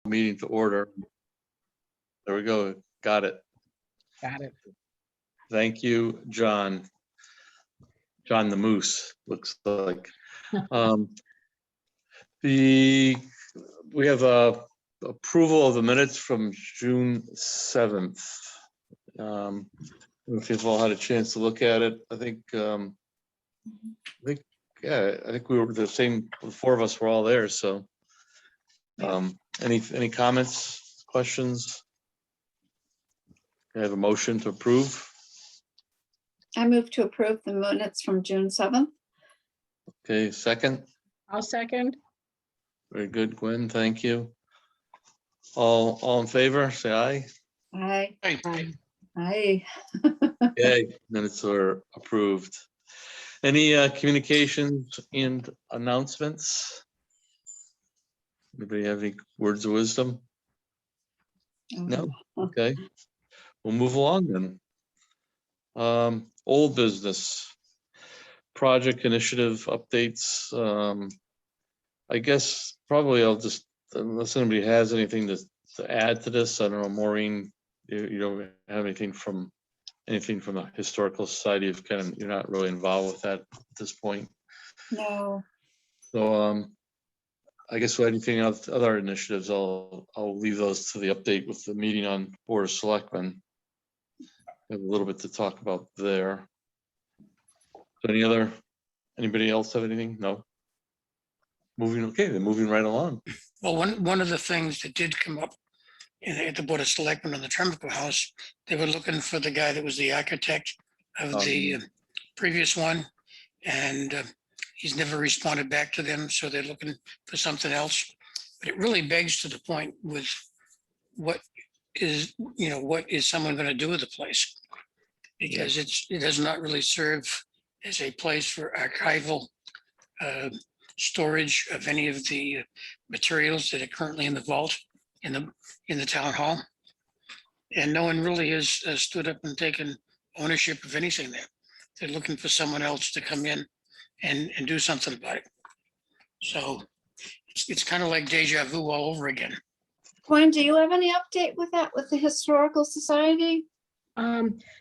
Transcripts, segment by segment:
meeting to order. There we go. Got it. Got it. Thank you, John. John the Moose, looks like. We have approval of the minutes from June 7th. If you've all had a chance to look at it, I think we were the same. The four of us were all there. So, any comments, questions? I have a motion to approve. I move to approve the minutes from June 7th. Okay, second. I'll second. Very good, Gwen. Thank you. All in favor, say aye. Aye. Aye. Aye. Okay, minutes are approved. Any communications and announcements? Anybody have any words of wisdom? No? Okay. We'll move along then. Old business. Project initiative updates. I guess probably I'll just, unless anybody has anything to add to this, I don't know, Maureen, you don't have anything from the Historical Society of Kent, you're not really involved with that at this point. No. So I guess with anything else, other initiatives, I'll leave those to the update with the meeting on Board of Selectmen. Have a little bit to talk about there. So anybody else have anything? No. Okay, they're moving right along. Well, one of the things that did come up at the Board of Selectmen on the Trumbull House, they were looking for the guy that was the architect of the previous one, and he's never responded back to them, so they're looking for something else. But it really begs to the point with what is someone going to do with the place? Because it does not really serve as a place for archival storage of any of the materials that are currently in the vault in the town hall. And no one really has stood up and taken ownership of anything there. They're looking for someone else to come in and do something about it. So it's kind of like deja vu all over again. Gwen, do you have any update with that, with the Historical Society?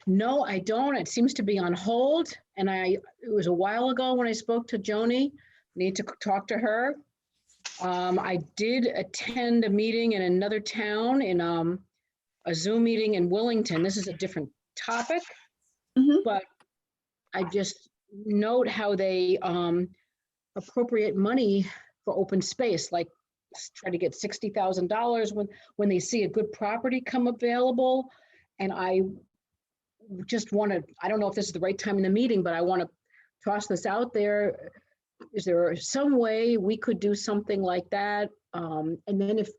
No, I don't. It seems to be on hold. And it was a while ago when I spoke to Joni. Need to talk to her. I did attend a meeting in another town in a Zoom meeting in Wellington. This is a different topic, but I just note how they appropriate money for open space, like try to get $60,000 when they see a good property come available. And I just want to, I don't know if this is the right time in the meeting, but I want to toss this out there. Is there some way we could do something like that? And then if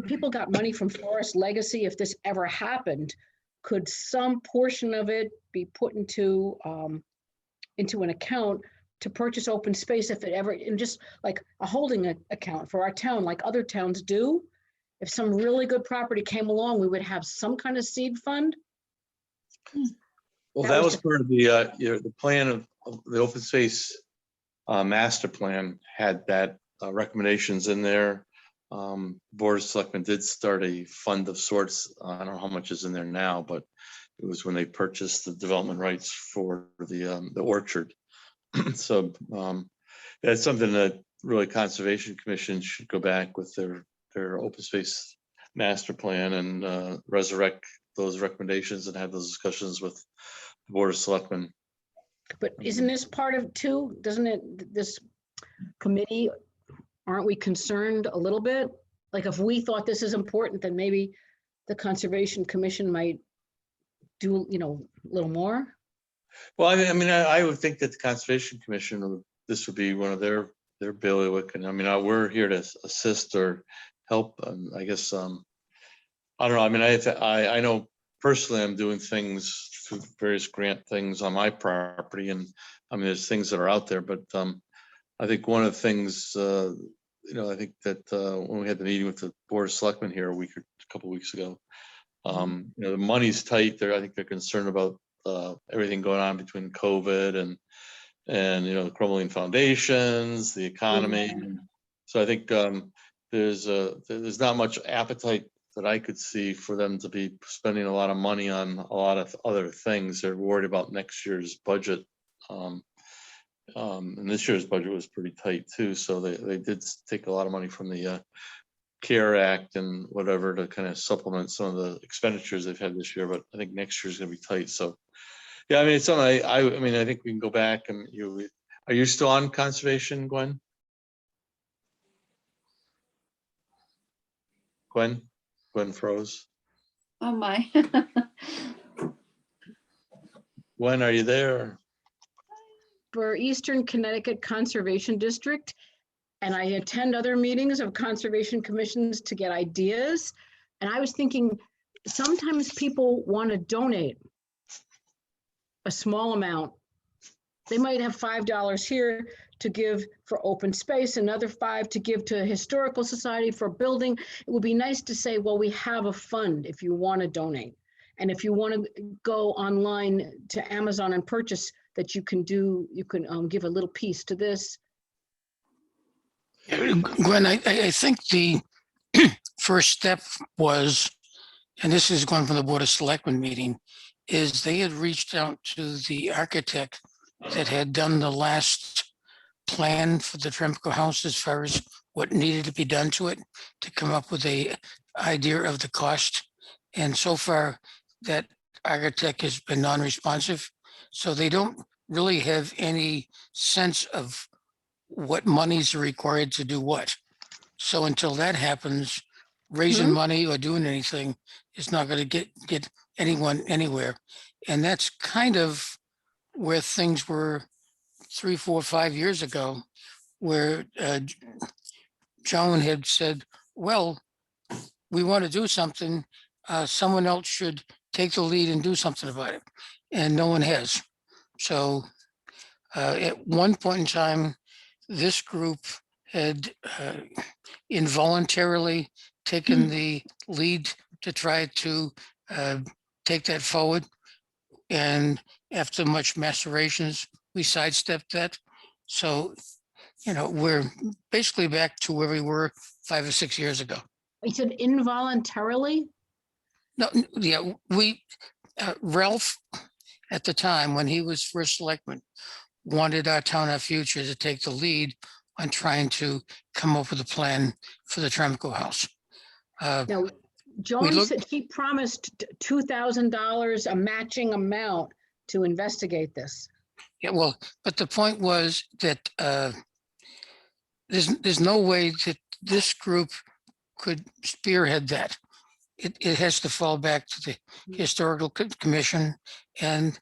people got money from Forest Legacy, if this ever happened, could some portion of it be put into an account to purchase open space if it ever, and just like a holding account for our town, like other towns do? If some really good property came along, we would have some kind of seed fund. Well, that was part of the plan of the open space master plan had that recommendations in there. Board of Selectmen did start a fund of sorts. I don't know how much is in there now, but it was when they purchased the development rights for the orchard. So that's something that really Conservation Commission should go back with their open space master plan and resurrect those recommendations and have those discussions with the Board of Selectmen. But isn't this part of too, doesn't it, this committee, aren't we concerned a little bit? Like if we thought this is important, then maybe the Conservation Commission might do, a little more? Well, I would think that the Conservation Commission, this would be one of their bailiwick. And we're here to assist or help. I guess, I don't know. I know personally I'm doing things through various grant things on my property. And there's things that are out there, but I think one of the things, I think that when we had the meeting with the Board of Selectmen here a couple of weeks ago, the money's tight there. I think they're concerned about everything going on between COVID and the crumbling foundations, the economy. So I think there's not much appetite that I could see for them to be spending a lot of money on a lot of other things. They're worried about next year's budget. And this year's budget was pretty tight too, so they did take a lot of money from the CARE Act and whatever to kind of supplement some of the expenditures they've had this year, but I think next year's gonna be tight, so. Yeah, I mean, it's something I mean, I think we can go back and are you still on conservation, Gwen? Gwen froze. Oh, my. Gwen, are you there? For Eastern Connecticut Conservation District, and I attend other meetings of conservation commissions to get ideas. And I was thinking, sometimes people want to donate a small amount. They might have $5 here to give for open space, another $5 to give to Historical Society for building. It would be nice to say, well, we have a fund if you want to donate. And if you want to go online to Amazon and purchase, that you can give a little piece to this. Gwen, I think the first step was, and this is going from the Board of Selectmen meeting, is they had reached out to the architect that had done the last plan for the Tremco house as far as what needed to be done to it, to come up with a idea of the cost. And so far, that architect has been non-responsive. So they don't really have any sense of what monies are required to do what. So until that happens, raising money or doing anything is not going to get anyone anywhere. And that's kind of where things were 3, 4, 5 years ago, where Joan had said, well, we want to do something. Someone else should take the lead and do something about it. And no one has. So at one point in time, this group had involuntarily taken the lead to try to take that forward. And after much macerations, we sidestepped that. So, we're basically back to where we were 5 or 6 years ago. You said involuntarily? No, yeah, Ralph, at the time when he was first selectman, wanted our town, our future to take the lead on trying to come up with a plan for the Tremco house. Now, Joan said she promised $2,000, a matching amount to investigate this. Yeah, well, but the point was that there's no way that this group could spearhead that. It has to fall back to the Historical Commission, and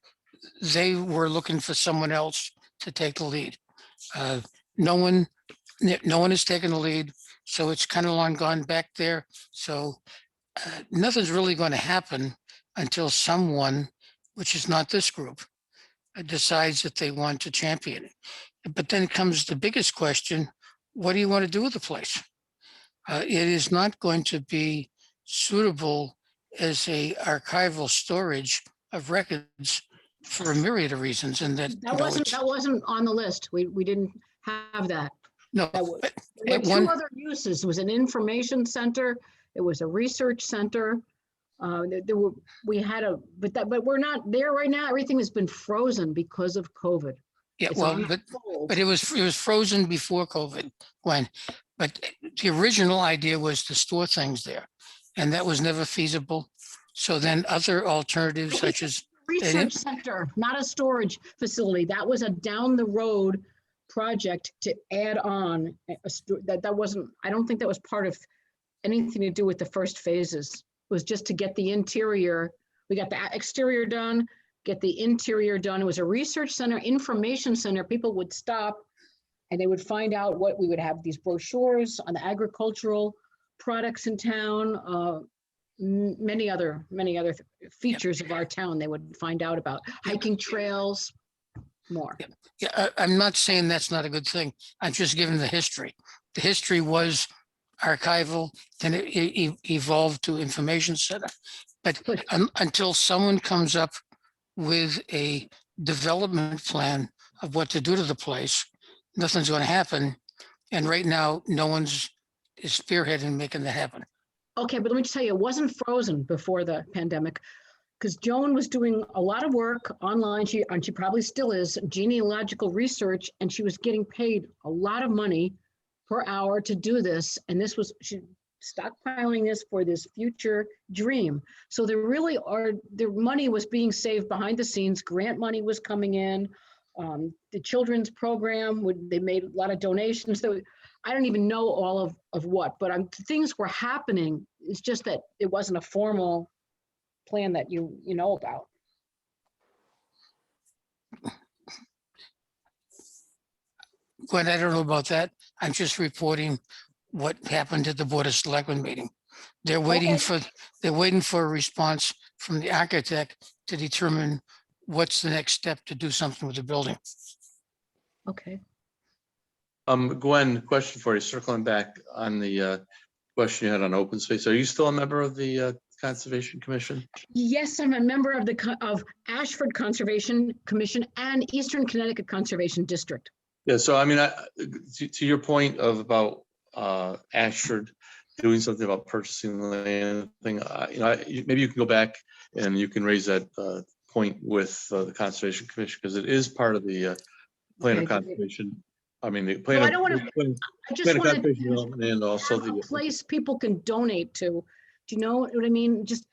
they were looking for someone else to take the lead. No one has taken the lead, so it's kind of long gone back there. So nothing's really going to happen until someone, which is not this group, decides that they want to champion it. But then comes the biggest question: what do you want to do with the place? It is not going to be suitable as a archival storage of records for a myriad of reasons, and that wasn't on the list. We didn't have that. No, There were two other uses. It was an information center. It was a research center. But we're not there right now. Everything has been frozen because of COVID. yeah, It's well, on but hold. it was frozen before COVID, Gwen. But the original idea was to store things there, and that was never feasible. So then other alternatives such as Research center, not a storage facility. That was a down the road project to add on. That wasn't, I don't think that was part of anything to do with the first phases. It was just to get the interior. We got the exterior done, get the interior done. It was a research center, information center. People would stop and they would find out what we would have, these brochures on the agricultural products in town, many other features of our town they would find out about, hiking trails, more. Yeah, I'm not saying that's not a good thing. I'm just giving the history. The history was archival, then it evolved to information center. But until someone comes up with a development plan of what to do to the place, nothing's going to happen. And right now, no one's is spearheading making that happen. Okay, but let me just tell you, it wasn't frozen before the pandemic, because Joan was doing a lot of work online. She probably still is, genealogical research, and she was getting paid a lot of money per hour to do this. And she stockpiling this for this future dream. So their money was being saved behind the scenes. Grant money was coming in. The children's program, they made a lot of donations. So I don't even know all of what, but things were happening. It's just that it wasn't a formal plan that you know about. Gwen, I don't know about that. I'm just reporting what happened at the Board of Selectmen meeting. They're waiting for a response from the architect to determine what's the next step to do something with the building. Okay. Gwen, question for you, circling back on the question you had on open space. Are you still a member of the Conservation Commission? Yes, I'm a member of Ashford Conservation Commission and Eastern Connecticut Conservation District. Yeah, so I mean, to your point about Ashford doing something about purchasing the land thing, maybe you can go back and you can raise that point with the Conservation Commission, because it is part of the plan of Okay. conservation. I mean, the plan Well, I of don't want to, I just plan of want conservation to development and also have a the place people can donate to. Do you know what I mean? Just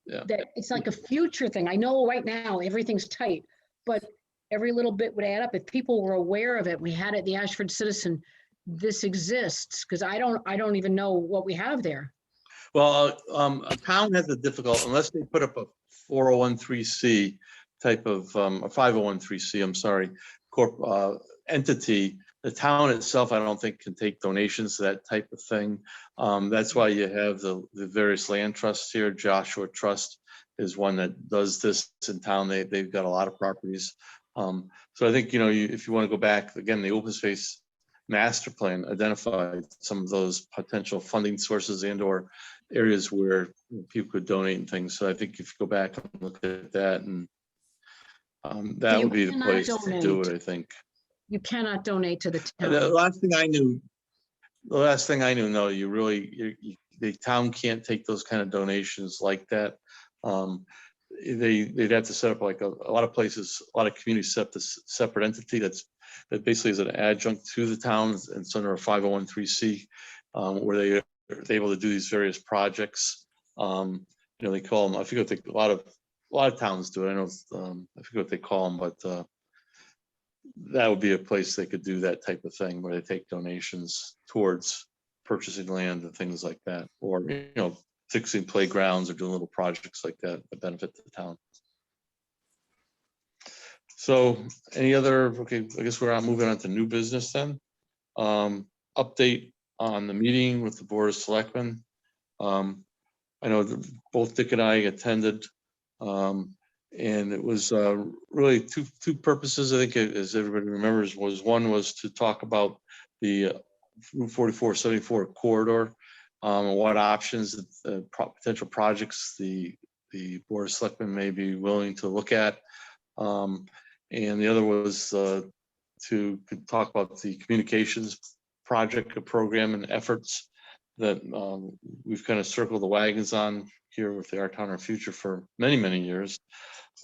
Yeah. that it's like a future thing. I know right now everything's tight, but every little bit would add up. If people were aware of it, we had it in the Ashford Citizen, this exists, because I don't even know what we have there. Well, a town has a difficult, unless they put up a 401(c) type of, a 501(c), I'm sorry, entity. The town itself, I don't think, can take donations to that type of thing. That's why you have the various land trusts here. Joshua Trust is one that does this in town. They've got a lot of properties. So I think, if you want to go back, again, the open space master plan identified some of those potential funding sources and or areas where people could donate and things. So I think if you go back and look at that, and that You would be the cannot place to do it, donate. I think. You cannot donate to the The town. last thing I knew, no, the town can't take those kind of donations like that. They'd have to set up like a lot of places, a lot of communities set up this separate entity that basically is an adjunct to the town, and it's under a 501(c), where they're able to do these various projects. They call them, I forget what a lot of towns do it. I know, I forget what they call them, but that would be a place they could do that type of thing, where they take donations towards purchasing land and things like that, or fixing playgrounds or doing little projects like that that benefit the town. So any other, okay, I guess we're moving on to new business then. Update on the meeting with the Board of Selectmen. I know both Dick and I attended, and it was really two purposes, I think, as everybody remembers. One was to talk about the Route 4474 corridor, what options, potential projects the Board of Selectmen may be willing to look at. And the other was to talk about the communications project, a program and efforts that we've kind of circled the wagons on here with the Our Town, Our Future for many, many years.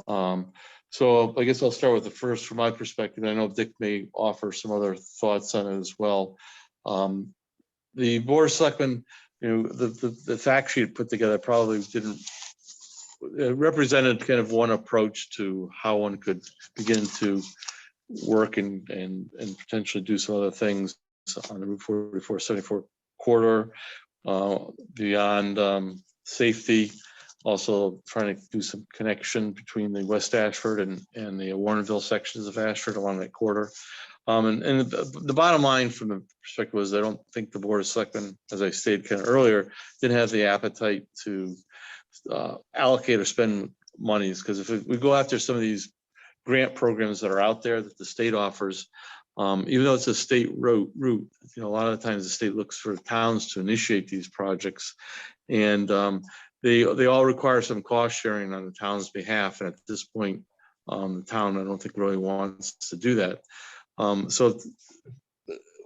So I guess I'll start with the first from my perspective. I know Dick may offer some other thoughts on it as well. The Board of Selectmen, the fact sheet put together probably didn't represented kind of one approach to how one could begin to work and potentially do some other things on the Route 4474 corridor, beyond safety, also trying to do some connection between the West Ashford and the Warrenville sections of Ashford along that corridor. And the bottom line from the perspective was, I don't think the Board of Selectmen, as I stated kind of earlier, didn't have the appetite to allocate or spend monies, because if we go after some of these grant programs that are out there that the state offers, even though it's a state route, a lot of the times the state looks for towns to initiate these projects, and they all require some cost sharing on the town's behalf. And at this point, the town, I don't think, really wants to do that. So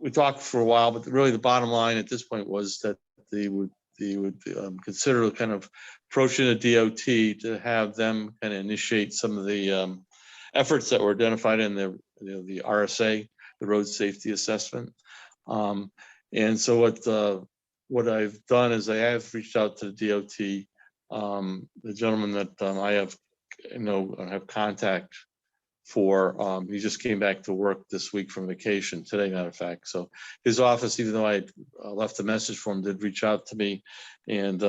we talked for a while, but really the bottom line at this point was that they would consider kind of approaching a DOT to have them kind of initiate some of the efforts that were identified in the RSA, the road safety assessment. And so what I've done is I have reached out to the DOT, the gentleman that I have contact for. He just came back to work this week from vacation today, matter of fact. So his office, even though I left a message for him, did reach out to me, and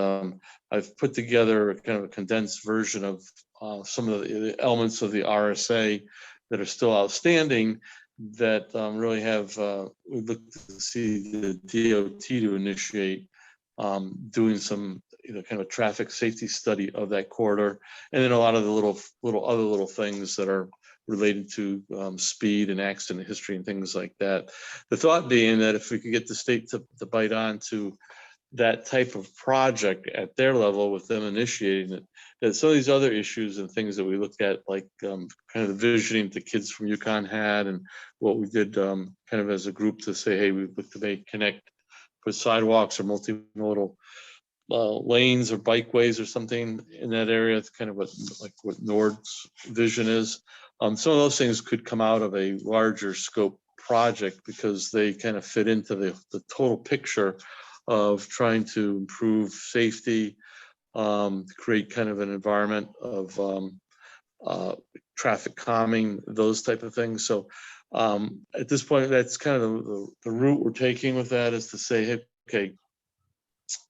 I've put together kind of a condensed version of some of the elements of the RSA that are still outstanding that really have we look to see the DOT to initiate doing some kind of a traffic safety study of that corridor, and then a lot of the little things that are related to speed and accident history and things like that. The thought being that if we could get the state to bite on to that type of project at their level with them initiating it, that some of these other issues and things that we looked at, like kind of the visioning the kids from Yukon had, and what we did kind of as a group to say, hey, we look to connect, put sidewalks or multimodal lanes or bikeways or something in that area. It's kind of what Nord's vision is. Some of those things could come out of a larger scope project because they kind of fit into the total picture of trying to improve safety, create kind of an environment of traffic calming, those type of things. So at this point, that's kind of the route we're taking with that, is to say, hey, okay,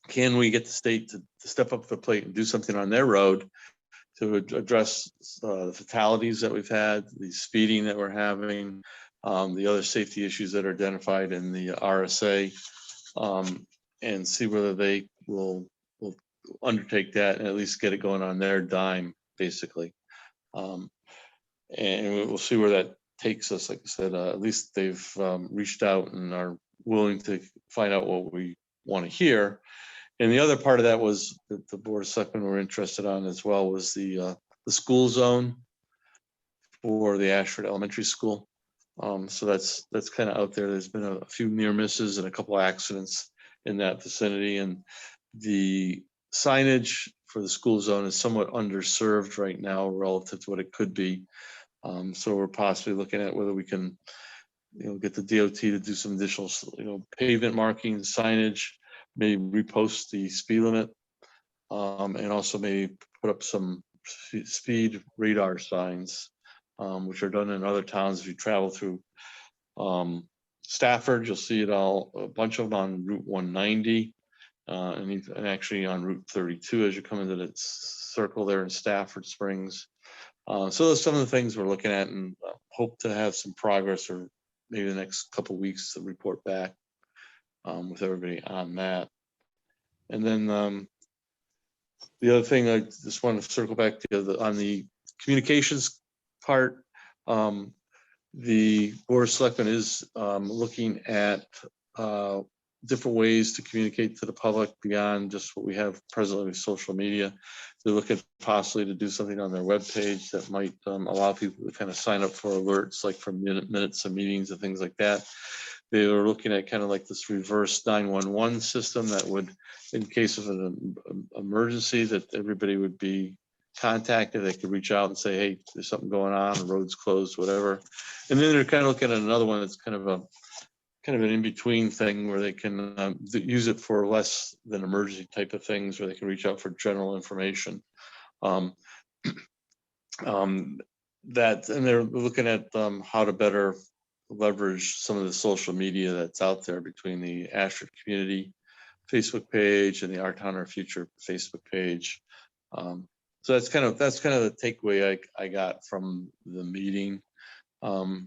can we get the state to step up to the plate and do something on their road to address the fatalities that we've had, the speeding that we're having, the other safety issues that are identified in the RSA, and see whether they will undertake that and at least get it going on their dime, basically. And we'll see where that takes us. Like I said, at least they've reached out and are willing to find out what we want to hear. And the other part of that was that the Board of Selectmen were interested on as well was the school zone for the Ashford Elementary School. So that's kind of out there. There's been a few near misses and a couple accidents in that vicinity, and the signage for the school zone is somewhat underserved right now relative to what it could be. So we're possibly looking at whether we can, get the DOT to do some additional, pavement marking, signage, maybe repost the speed limit, and also maybe put up some speed radar signs, which are done in other towns. If you travel through Stafford, you'll see it a bunch of them on Route 190, and actually on Route 32 as you come into the circle there in Stafford Springs. So those are some of the things we're looking at, and hope to have some progress, or maybe the next couple of weeks to report back with everybody on that. And then the other thing I just want to circle back to on the communications part. The Board of Selectmen is looking at different ways to communicate to the public beyond just what we have presently with social media. They're looking possibly to do something on their webpage that might allow people to kind of sign up for alerts, like for minutes of meetings and things like that. They were looking at kind of like this reverse 911 system that would, in case of an emergency, that everybody would be contacted. They could reach out and say, hey, there's something going on, the road's closed, whatever. And then they're kind of looking at another one that's kind of an in-between thing where they can use it for less than emergency type of things, where they can reach out for general information. And they're looking at how to better leverage some of the social media that's out there between the Ashford community Facebook page and the Our Town Our Future Facebook page. So that's kind of the takeaway I got from the meeting. And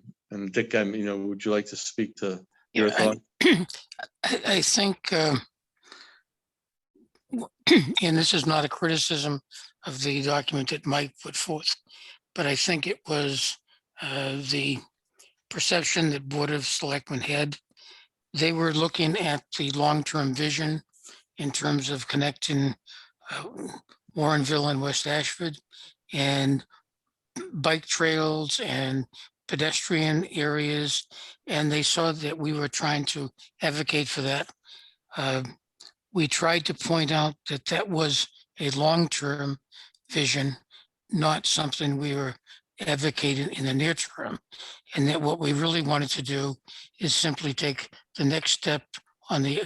Dick, would you like to speak to your thought? I think, and this is not a criticism of the document that Mike put forth, but I think it was the perception that Board of Selectmen had. They were looking at the long-term vision in terms of connecting Warrenville and West Ashford, and bike trails and pedestrian areas, and they saw that we were trying to advocate for that. We tried to point out that that was a long-term vision, not something we were advocating in the near term. And that what we really wanted to do is simply take the next step on the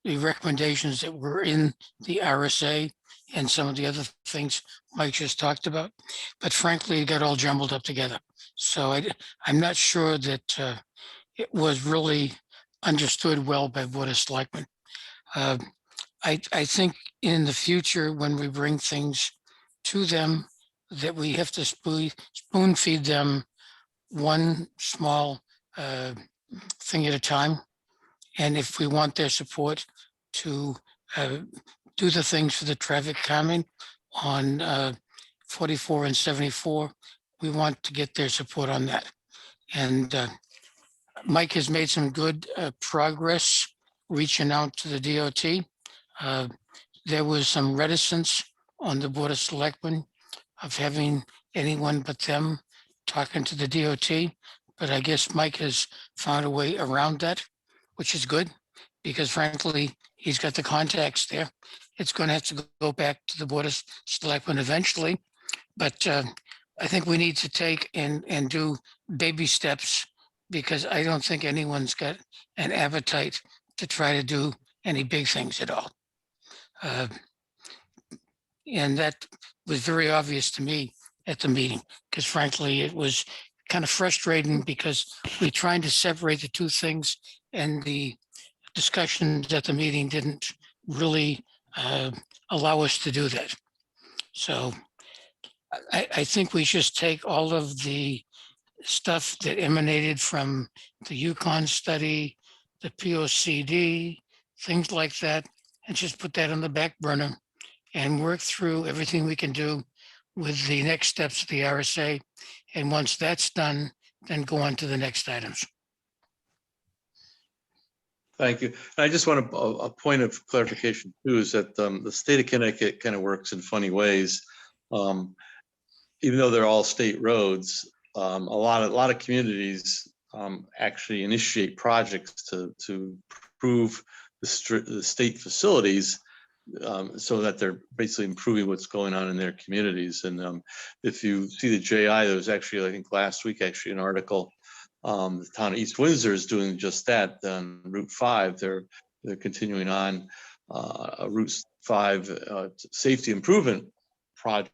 recommendations that were in the RSA and some of the other things Mike just talked about. But frankly, it got all jumbled up together. So I'm not sure that it was really understood well by Board of Selectmen. I think in the future, when we bring things to them, that we have to spoon feed them one small thing at a time. And if we want their support to do the things for the traffic calming on 44 and 74, we want to get their support on that. And Mike has made some good progress reaching out to the DOT. There was some reticence on the Board of Selectmen of having anyone but them talking to the DOT, but I guess Mike has found a way around that, which is good, because frankly, he's got the contacts there. It's going to have to go back to the Board of Selectmen eventually, but I think we need to take and do baby steps, because I don't think anyone's got an appetite to try to do any big things at all. And that was very obvious to me at the meeting, because frankly, it was kind of frustrating because we're trying to separate the two things, and the discussions at the meeting didn't really allow us to do that. So I think we should take all of the stuff that emanated from the Yukon study, the POCD, things like that, and just put that on the back burner and work through everything we can do with the next steps of the RSA. And once that's done, then go on to the next items. Thank you. I just want a point of clarification too, is that the state of Connecticut kind of works in funny ways. Even though they're all state roads, a lot of communities actually initiate projects to improve the state facilities, so that they're basically improving what's going on in their communities. And if you see the JI, there was actually, I think last week, actually an article. The town of East Windsor is doing just that on Route 5. They're continuing on a Route 5 safety improvement project,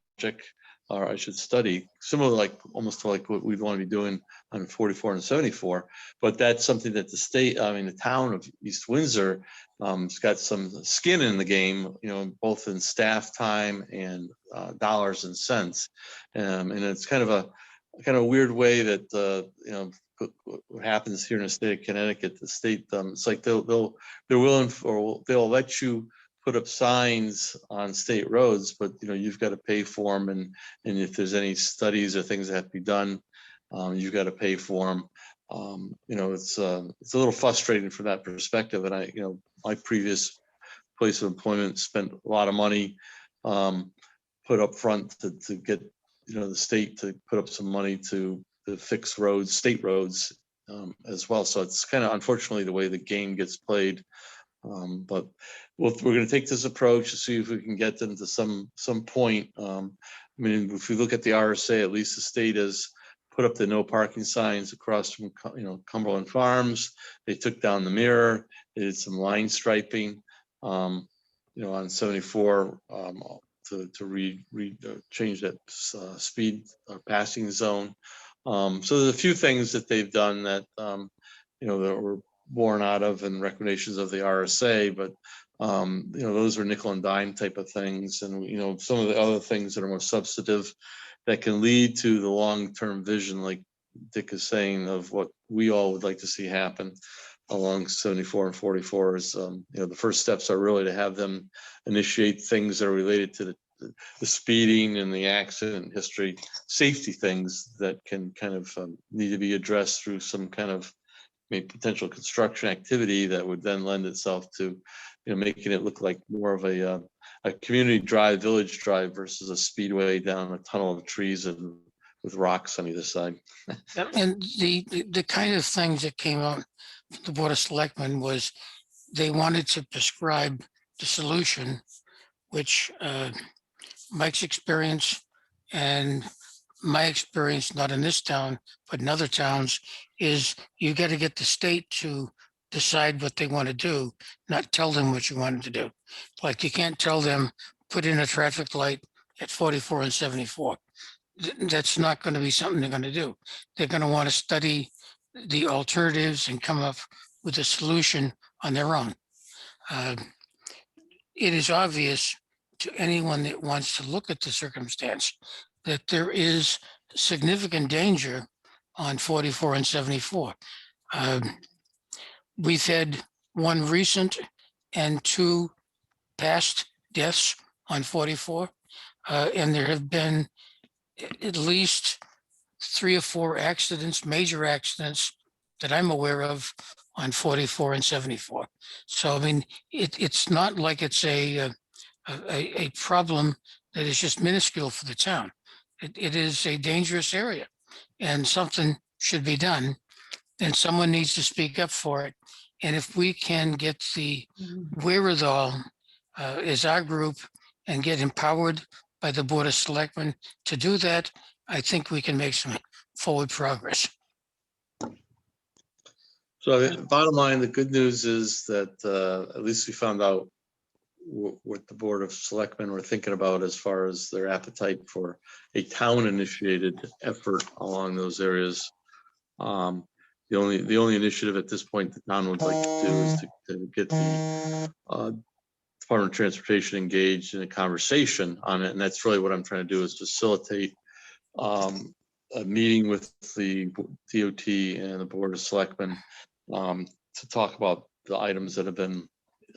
or I should study, similar almost to like what we'd want to be doing on 44 and 74. But that's something that the town of East Windsor has got some skin in the game, both in staff time and dollars and cents. And it's kind of a weird way that what happens here in the state of Connecticut. The state, it's like they're willing, or they'll let you put up signs on state roads, but you've got to pay for them, and if there's any studies or things that have to be done, you've got to pay for them. It's a little frustrating from that perspective. And my previous place of employment spent a lot of money put up front to get the state to put up some money to fix roads, state roads as well. So it's kind of unfortunately the way the game gets played. But we're going to take this approach to see if we can get them to some point. If we look at the RSA, at least the state has put up the no parking signs across from Cumberland Farms. They took down the mirror. They did some line striping on 74 to change that speed or passing zone. So there's a few things that they've done that that were born out of and recommendations of the RSA, but those are nickel and dime type of things. And some of the other things that are more substantive that can lead to the long-term vision, like Dick is saying, of what we all would like to see happen along 74 and 44 is, the first steps are really to have them initiate things that are related to the speeding and the accident history, safety things that can kind of need to be addressed through some kind of potential construction activity that would then lend itself to making it look like more of a community drive, village drive, versus a speedway down a tunnel of trees and with rocks on either side. And the kind of things that came out from the Board of Selectmen was they wanted to prescribe the solution, which Mike's experience and my experience, not in this town, but in other towns, is you got to get the state to decide what they want to do, not tell them what you want them to do. Like you can't tell them, put in a traffic light at 44 and 74. That's not going to be something they're going to do. They're going to want to study the alternatives and come up with a solution on their own. It is obvious to anyone that wants to look at the circumstance that there is significant danger on 44 and 74. We've had one recent and two past deaths on 44, and there have been at least 3 or 4 accidents, major accidents that I'm aware of on 44 and 74. So, I mean, it's not like it's a problem that is just minuscule for the town. It is a dangerous area and something should be done. And someone needs to speak up for it. And if we can get the wherewithal as our group and get empowered by the Board of Selectmen to do that, I think we can make some forward progress. So the bottom line, the good news is that at least we found out what the Board of Selectmen were thinking about as far as their appetite for a town-initiated effort along those areas. The only initiative at this point the town would like to do is to get the Department of Transportation engaged in a conversation on it, and that's really what I'm trying to do is facilitate a meeting with the DOT and the Board of Selectmen to talk about the items that have been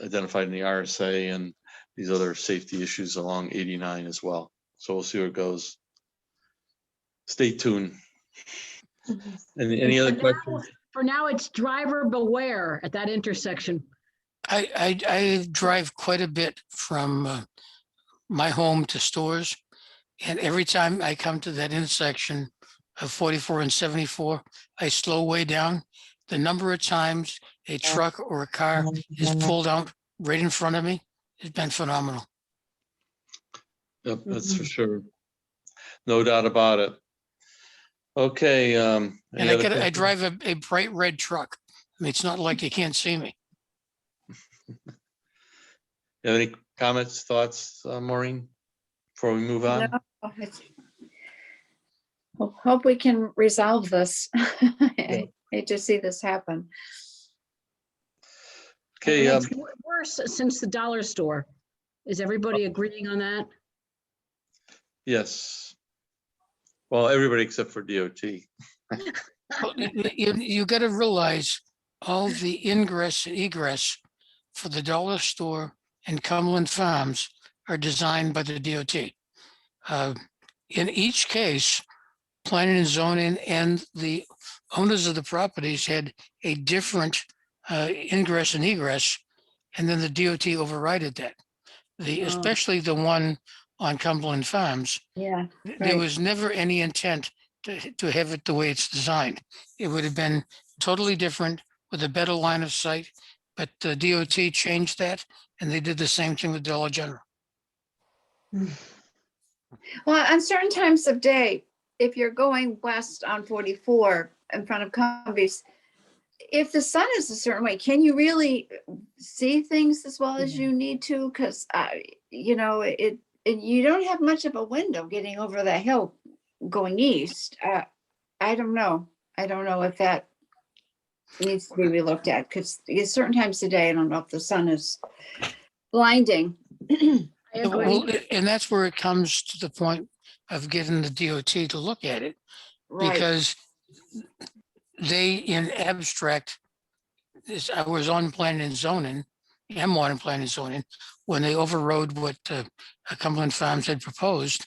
identified in the RSA and these other safety issues along 89 as well. So we'll see where it goes. Stay tuned. Any other questions? For now, it's driver beware at that intersection. I drive quite a bit from my home to stores. And every time I come to that intersection of 44 and 74, I slow way down. The number of times a truck or a car is pulled out right in front of me has been phenomenal. Yep, that's for sure. No doubt about it. Okay. And any other I questions? drive a bright red truck. I mean, it's not like you can't see me. You have any comments, thoughts, Maureen, before we move on? No, hope we can resolve this. I hate to see this happen. Okay. And it's worse since the dollar store. Is everybody agreeing on that? Yes. Well, everybody except for DOT. Well, you got to realize all the ingress and egress for the dollar store and Cumberland Farms are designed by the DOT. In each case, planning and zoning and the owners of the properties had a different ingress and egress, and then the DOT overrided that. Especially the one on Cumberland Farms, Yeah. there was never any intent to have it the way it's designed. It would have been totally different with a better line of sight, but the DOT changed that and they did the same thing with Dollar General. Well, on certain times of day, if you're going west on 44 in front of Cumbies, if the sun is a certain way, can you really see things as well as you need to? Because, you know, you don't have much of a window getting over that hill going east. I don't know. I don't know if that needs to be relooked at because at certain times of day, I don't know if the sun is blinding. I agree. Well, and that's where it comes to the point of getting the DOT to look at it, Right. because they, in abstract, I was on planning and zoning, am on planning and zoning, when they overrode what Cumberland Farms had proposed,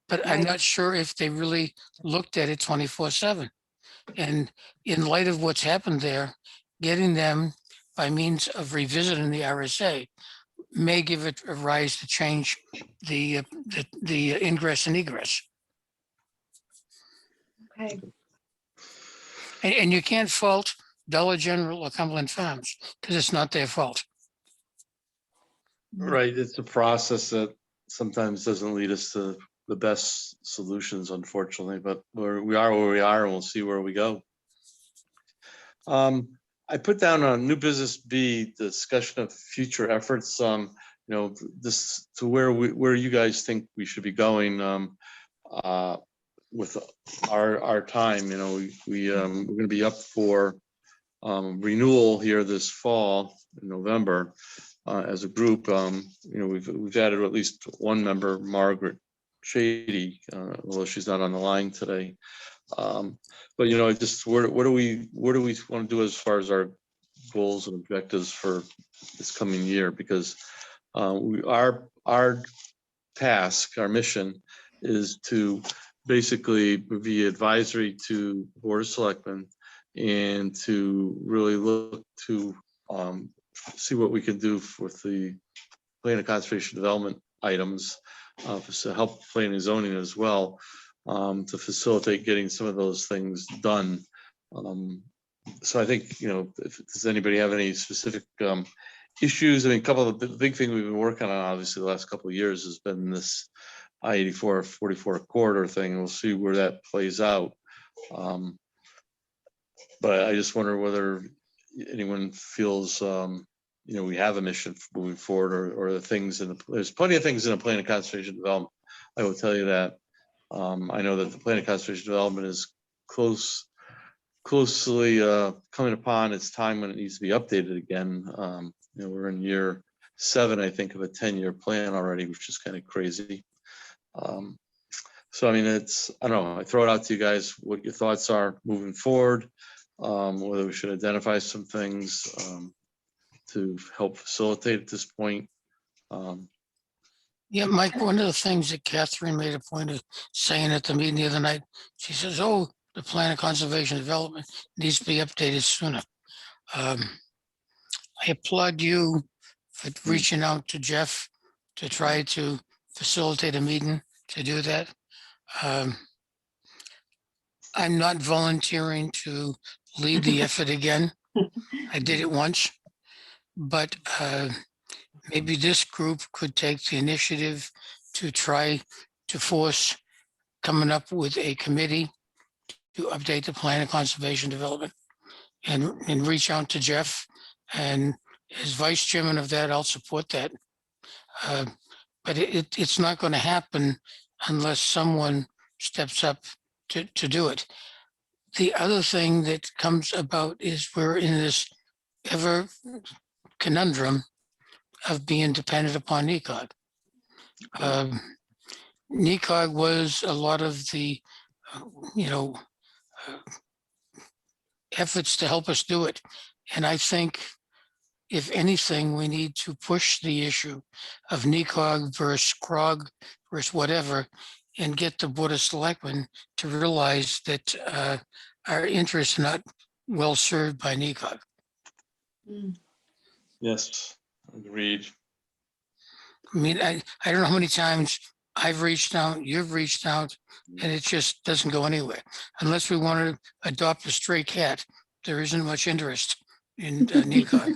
but I'm Right. not sure if they really looked at it 24/7. And in light of what's happened there, getting them by means of revisiting the RSA may give it a rise to change the ingress and egress. Okay. And you can't fault Dollar General or Cumberland Farms because it's not their fault. Right, it's a process that sometimes doesn't lead us to the best solutions, unfortunately, but we are where we are and we'll see where we go. I put down on new business B, discussion of future efforts, this to where you guys think we should be going with our time. We're gonna be up for renewal here this fall in November. As a group, we've added at least one member, Margaret Shady, although she's not on the line today. But just what do we want to do as far as our goals and objectives for this coming year? Because our task, our mission, is to basically be advisory to Board of Selectmen and to really look to see what we can do with the plan of conservation development items, to help planning and zoning as well, to facilitate getting some of those things done. So I think, does anybody have any specific issues? I mean, a couple of the big things we've been working on, obviously, the last couple of years has been this I-84 44 corridor thing. We'll see where that plays out. But I just wonder whether anyone feels, we have a mission moving forward, or the things there's plenty of things in the plan of conservation development. I will tell you that. I know that the plan of conservation development is closely coming upon its time when it needs to be updated again. We're in year 7, I think, of a 10-year plan already, which is kind of crazy. So I mean, I don't know, I throw it out to you guys what your thoughts are moving forward, whether we should identify some things to help facilitate at this point. Yeah, Mike, one of the things that Catherine made a point of saying at the meeting the other night, she says, oh, the plan of conservation development needs to be updated sooner. I applaud you for reaching out to Jeff to try to facilitate a meeting to do that. I'm not volunteering to lead the effort again. I did it once, but maybe this group could take the initiative to try to force coming up with a committee to update the plan of conservation development, and reach out to Jeff, and as vice chairman of that, I'll support that. But it's not going to happen unless someone steps up to do it. The other thing that comes about is we're in this ever conundrum of being dependent upon NECOG. NECOG was a lot of the, efforts to help us do it. And I think, if anything, we need to push the issue of NECOG versus CROG versus whatever, and get the Board of Selectmen to realize that our interests are not well served by NECOG. Yes, agreed. I mean, I don't know how many times I've reached out, you've reached out, and it just doesn't go anywhere. Unless we want to adopt a stray cat, there isn't much interest in NECOG.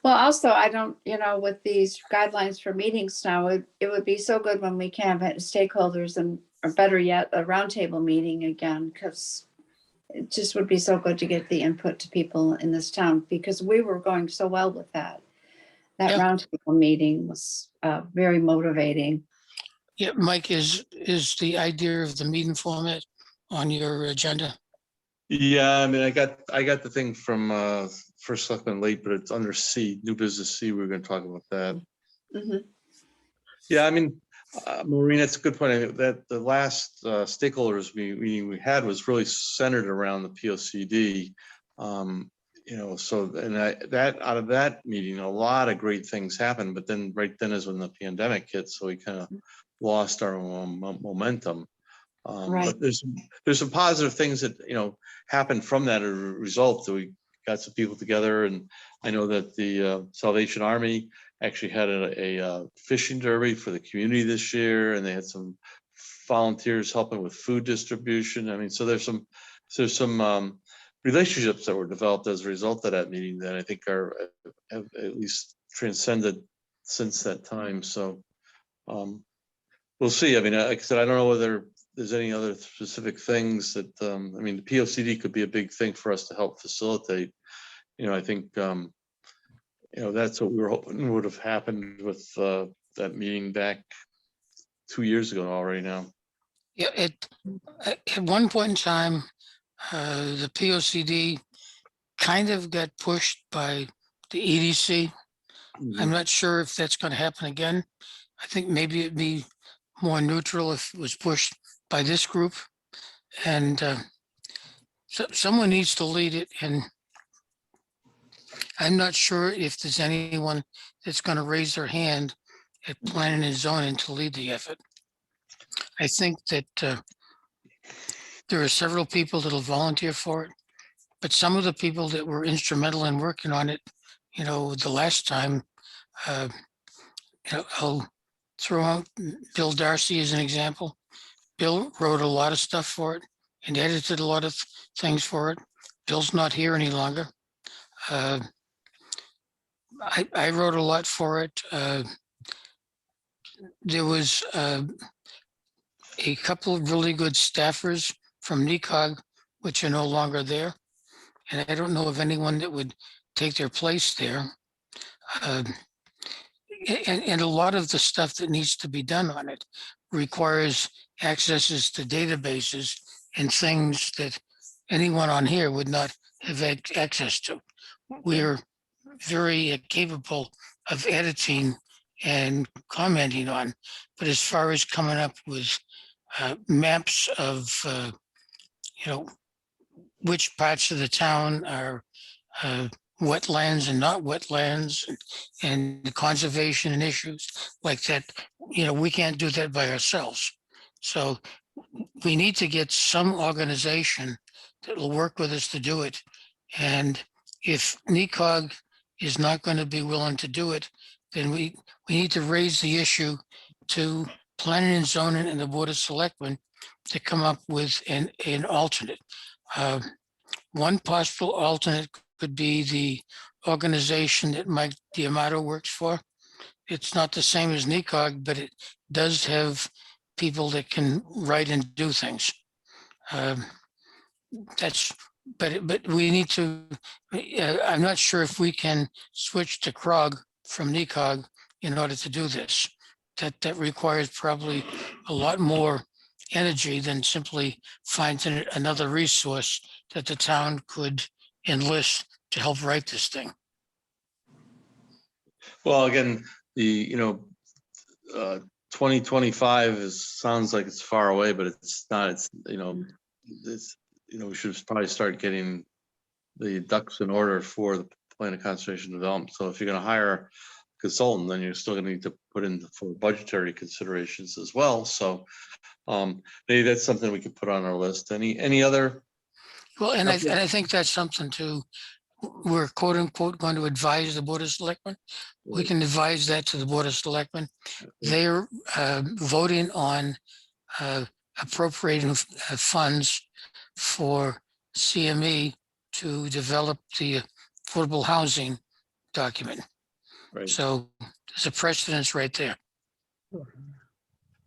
Well, also, I don't, with these guidelines for meetings now, it would be so good when we can have stakeholders, and, or better yet, a roundtable meeting again, because it just would be so good to get the input to people in this town, because we were going so well with that. That Yeah. roundtable meeting was very motivating. Yeah, Mike, is the idea of the meeting format on your agenda? Yeah, I mean, I got the thing from First Selectman late, but it's under C, new business C. We're going to talk about that. Mm-hmm. Yeah, I mean, Maureen, that's a good point. That the last stakeholders meeting we had was really centered around the POCD. So and that out of that meeting, a lot of great things happened. But then right then is when the pandemic hit, so we kind of lost our momentum. Right. But there's some positive things that happened from that as a result. So we got some people together, and I know that the Salvation Army actually had a fishing derby for the community this year, and they had some volunteers helping with food distribution. I mean, so there's some relationships that were developed as a result of that meeting that I think have at least transcended since that time. So we'll see. I mean, like I said, I don't know whether there's any other specific things that, I mean, the POCD could be a big thing for us to help facilitate. I think, that's what we were hoping would have happened with that meeting back 2 years ago already now. Yeah, at one point in time, the POCD kind of got pushed by the EDC. I'm not sure if that's going to happen again. I think maybe it'd be more neutral if it was pushed by this group. And so someone needs to lead it. And I'm not sure if there's anyone that's going to raise their hand at planning and zoning to lead the effort. I think that there are several people that'll volunteer for it, but some of the people that were instrumental in working on it, the last time, I'll throw out Bill Darcy as an example. Bill wrote a lot of stuff for it and edited a lot of things for it. Bill's not here any longer. I wrote a lot for it. There was a couple of really good staffers from NECOG, which are no longer there. And I don't know of anyone that would take their place there. And a lot of the stuff that needs to be done on it requires accesses to databases and things that anyone on here would not have access to. We're very capable of editing and commenting on, but as far as coming up with maps of, which parts of the town are wetlands and not wetlands, and the conservation and issues like that, we can't do that by ourselves. So we need to get some organization that will work with us to do it. And if NECOG is not going to be willing to do it, then we need to raise the issue to planning and zoning and the Board of Selectmen to come up with an alternate. One possible alternate could be the organization that Mike Diamato works for. It's not the same as NECOG, but it does have people that can write and do things. But we need to, I'm not sure if we can switch to CROG from NECOG in order to do this. That requires probably a lot more energy than simply finding another resource that the town could enlist to help write this thing. Well, again, the 2025 sounds like it's far away, but it's not. It's we should probably start getting the ducks in order for the plan of conservation development. So if you're going to hire a consultant, then you're still going to need to put in for budgetary considerations as well. So maybe that's something we could put on our list. Any other? Well, and I think that's something too. We're quote unquote going to advise the Board of Selectmen. We can advise that to the Board of Selectmen. They're voting on appropriating funds for CME to develop the affordable housing document. Right. So there's a precedence right there.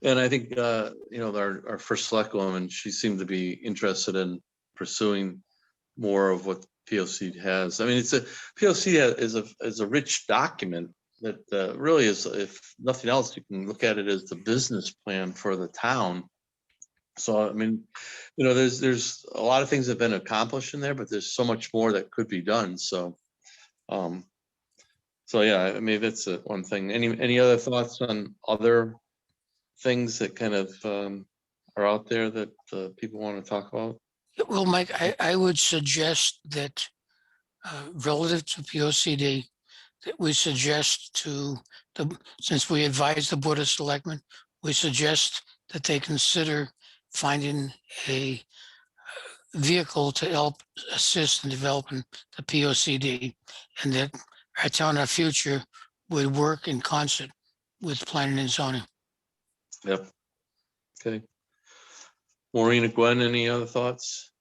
And I think our first select woman, she seemed to be interested in pursuing more of what POC has. I mean, POC is a rich document that really is, if nothing else, you can look at it as the business plan for the town. So I mean, there's a lot of things that have been accomplished in there, but there's so much more that could be done. So, yeah, I mean, that's one thing. Any other thoughts on other things that kind of are out there that people want to talk about? Well, Mike, I would suggest that relative to POCD, that we suggest since we advise the Board of Selectmen, we suggest that they consider finding a vehicle to help assist in developing the POCD, and that our town, our future would work in concert with planning and zoning. Yep. Okay. Maureen and Gwen, any other thoughts?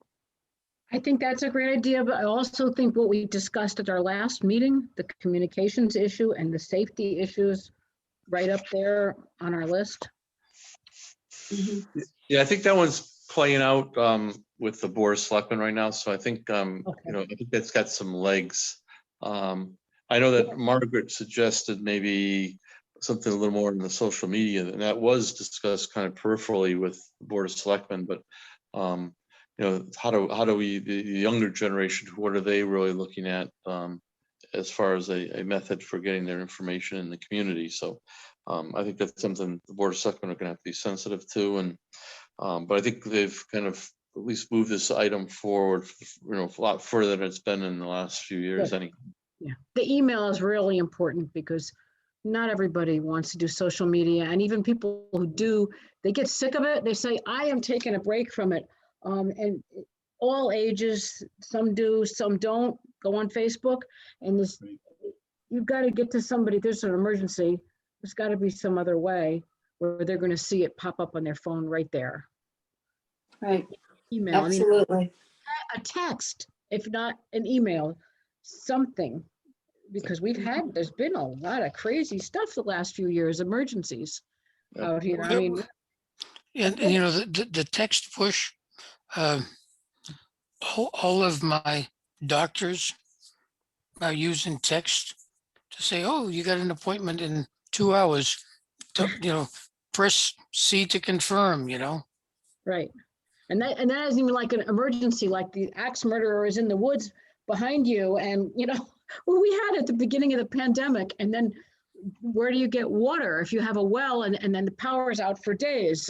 I think that's a great idea, but I also think what we discussed at our last meeting, the communications issue and the safety issues right up there on our list. Yeah, I think that one's playing out with the Board of Selectmen right now, so I think, Okay. I think that's got some legs. I know that Margaret suggested maybe something a little more in the social media, and that was discussed kind of peripherally with the Board of Selectmen, but how do we, the younger generation, what are they really looking at as far as a method for getting their information in the community? So I think that's something the Board of Selectmen are gonna have to be sensitive to, and but I think they've kind of at least moved this item forward, a lot further than it's been in the last few years. Good. Yeah, the email is really important because not everybody wants to do social media, and even people who do, they get sick of it. They say, I am taking a break from it. And all ages, some do, some don't, go on Facebook. And this, you've got to get to somebody, there's an emergency, there's got to be some other way where they're going to see it pop up on their phone right there. Right, Email, I mean, absolutely. a text, if not an email, something. Because there's been a lot of crazy stuff the last few years, emergencies Yep. out here. I mean, And the text push, all of my doctors are using text to say, oh, you got an appointment in 2 hours. Press C to confirm, right. And that isn't even like an emergency, like the axe murderer is in the woods behind you. And, well, we had at the beginning of the pandemic. And then where do you get water if you have a well and then the power is out for days?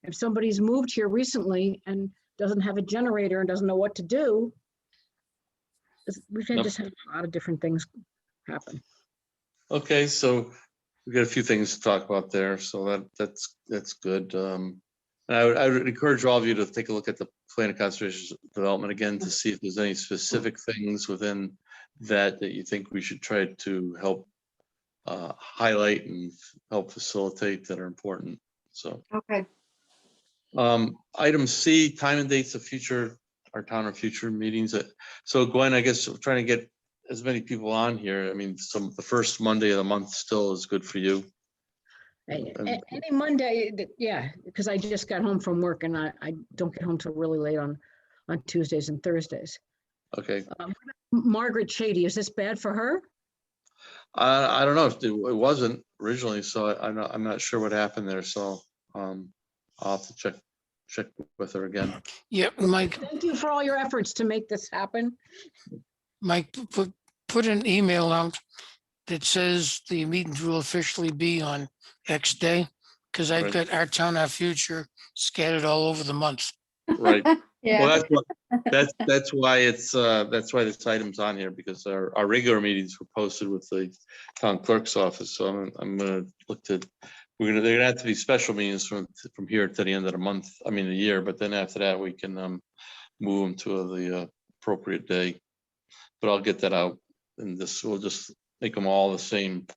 If somebody's moved here recently and doesn't have a generator and doesn't know what to do, we've had just had a lot of different things happen. Okay, so we got a few things to talk about there, so that's good. And I would encourage all of you to take a look at the plan of conservation development again to see if there's any specific things within that you think we should try to help highlight and help facilitate that are important. So Okay, item C, time and dates of our town or future meetings. So Gwen, I guess we're trying to get as many people on here. I mean, the first Monday of the month still is good for you. Any Monday, yeah, because I just got home from work and I don't get home till really late on Tuesdays and Thursdays. Okay. Margaret Shady, is this bad for her? I don't know if it wasn't originally, so I'm not sure what happened there. So I'll have to check with her again. Yeah, Mike, Thank you for all your efforts to make this happen. Mike, put an email out that says the meetings will officially be on X day, because I've Right. got our town, our future scattered all over the month. Right. yeah, Well, that's why this item's on here, because our regular meetings were posted with the town clerk's office. So I'm gonna look to, they're gonna have to be special meetings from here to the end of the month, I mean, the year, but then after that, we can move them to the appropriate day. But I'll get that out, and we'll just make them all the same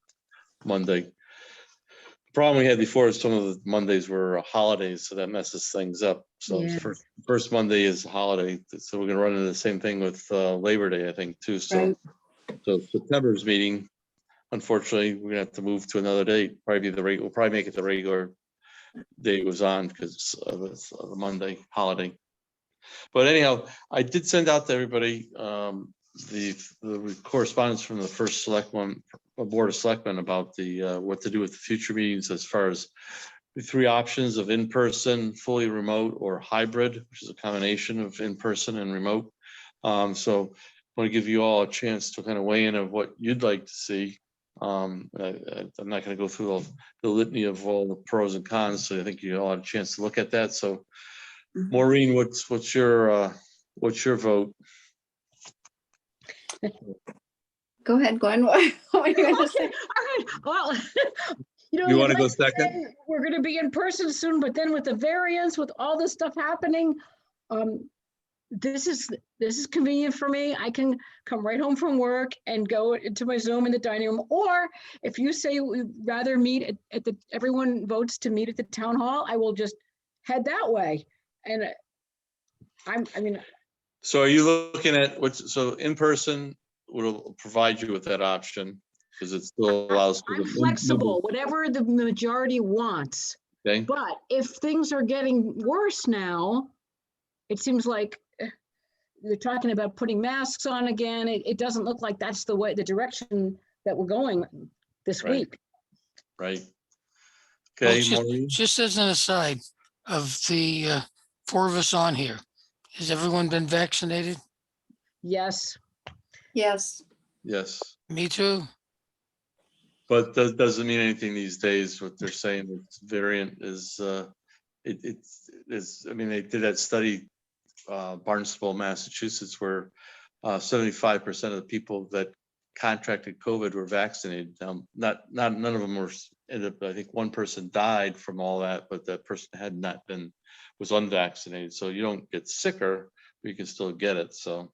Monday. The problem we had before is some of the Mondays were holidays, so that messes things up. So Yeah. first Monday is a holiday, so we're gonna run into the same thing with Labor Day, I think, too. So Right. so September's meeting, unfortunately, we're gonna have to move to another date. We'll probably make it the regular day it was on because of the Monday holiday. But anyhow, I did send out to everybody the correspondence from the first Board of Selectmen about what to do with the future meetings as far as the 3 options of in-person, fully remote, or hybrid, which is a combination of in-person and remote. So I want to give you all a chance to kind of weigh in of what you'd like to see. I'm not going to go through the litany of all the pros and cons, so I think you all had a chance to look at that. So Maureen, what's your vote? go ahead, Gwen. What are you gonna say? Okay, all right, well, You you'd want to go like to second? say we're gonna be in person soon, but then with the variants, with all this stuff happening, this is convenient for me. I can come right home from work and go into my Zoom in the dining room. Or if you say we'd rather meet everyone votes to meet at the town hall, I will just head that way. And I mean, So are you looking at so in person will provide you with that option because it still allows for I'm flexible, whatever the majority wants. Okay, But if things are getting worse now, it seems like they're talking about putting masks on again. It doesn't look like that's the direction that we're going this Right. week. right. Well, Okay, Maureen? just as an aside, of the 4 of us on here, has everyone been vaccinated? Yes, Yes. Yes. Me too. But that doesn't mean anything these days. What they're saying, this variant is, I mean, they did that study, Barnstable, Massachusetts, where 75% of the people that contracted COVID were vaccinated. None of them ended up, I think one person died from all that, but that person was unvaccinated. So you don't get sicker, but you can still get it. So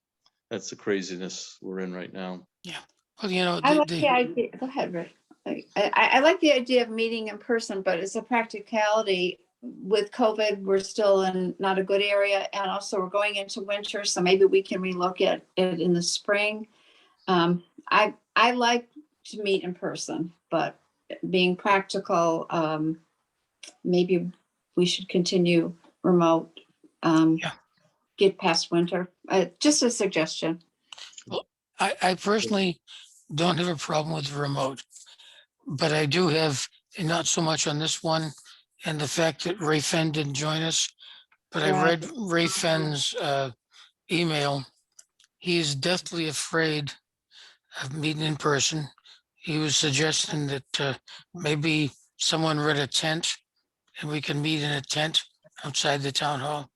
that's the craziness we're in right now. Well, you know, I like the idea. Go ahead, Rick. I like the idea of meeting in person, but it's a practicality. With COVID, we're still in not a good area, and also we're going into winter, so maybe we can relook at it in the spring. I like to meet in person, but being practical, maybe we should continue remote. Yeah. Get past winter. Just a suggestion. I personally don't have a problem with the remote, but I do have, and not so much on this one, and the fact that Ray Fenn didn't join us, but I Yeah. read Ray Fenn's email. He is deathly afraid of meeting in person. He was suggesting that maybe someone rent a tent and we can meet in a tent outside the town hall,